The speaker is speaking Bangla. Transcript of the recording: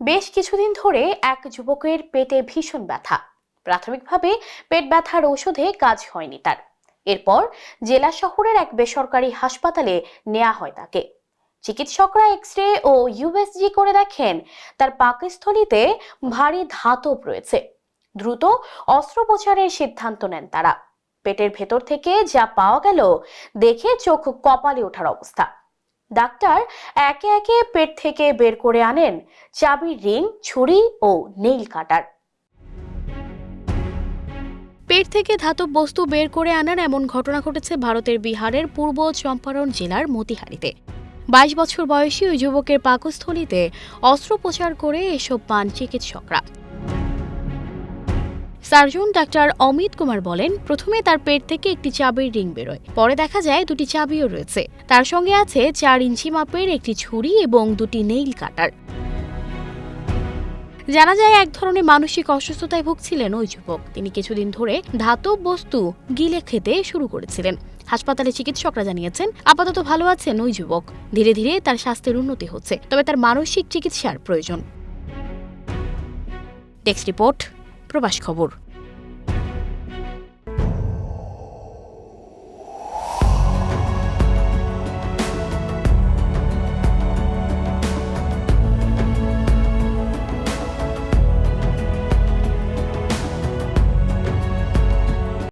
বেশ কিছুদিন ধরে এক যুবকের পেটে ভীষণ ব্যথা। প্রাথমিকভাবে পেট ব্যথার ওষুধে কাজ হয়নি তার। এরপর জেলা শহরের এক বেসরকারি হাসপাতালে নেওয়া হয় তাকে। চিকিৎসকরা এক্স-রে ও ইউএসজি করে দেখেন তার পাকস্থলীতে ভারী ধাতব রয়েছে। দ্রুত অস্ত্রোপচারের সিদ্ধান্ত নেন তারা। পেটের ভেতর থেকে যা পাওয়া গেল দেখে চোখ কপালে ওঠার অবস্থা। ডাক্তার একে একে পেট থেকে বের করে আনেন চাবির রিং, ছুরি ও নেইল কাটার। পেট থেকে ধাতব বস্তু বের করে আনার এমন ঘটনা ঘটেছে ভারতের বিহারের পূর্ব চম্পারণ জেলার মতিহারিতে। 22 বছর বয়সী ওই যুবকের পাকস্থলীতে অস্ত্রোপচার করে এসব পান চিকিৎসকরা। সার্জন ডাক্তার অমিত কুমার বলেন, প্রথমে তার পেট থেকে একটি চাবির রিং বেরোয়, পরে দেখা যায় দুটি চাবিও রয়েছে। তার সঙ্গে আছে 4 ইঞ্চি মাপের একটি ছুরি এবং দুটি নেইল কাটার। জানা যায় এক ধরনের মানসিক অসুস্থতায় ভুগছিলেন ওই যুবক। তিনি কিছুদিন ধরে ধাতব বস্তু গিলে খেতে শুরু করেছিলেন। হাসপাতালে চিকিৎসকরা জানিয়েছেন আপাতত ভালো আছেন ওই যুবক। ধীরে ধীরে তার স্বাস্থ্যের উন্নতি হচ্ছে, তবে তার মানসিক চিকিৎসার প্রয়োজন। ডেস্ক রিপোর্ট, প্রবাস খবর।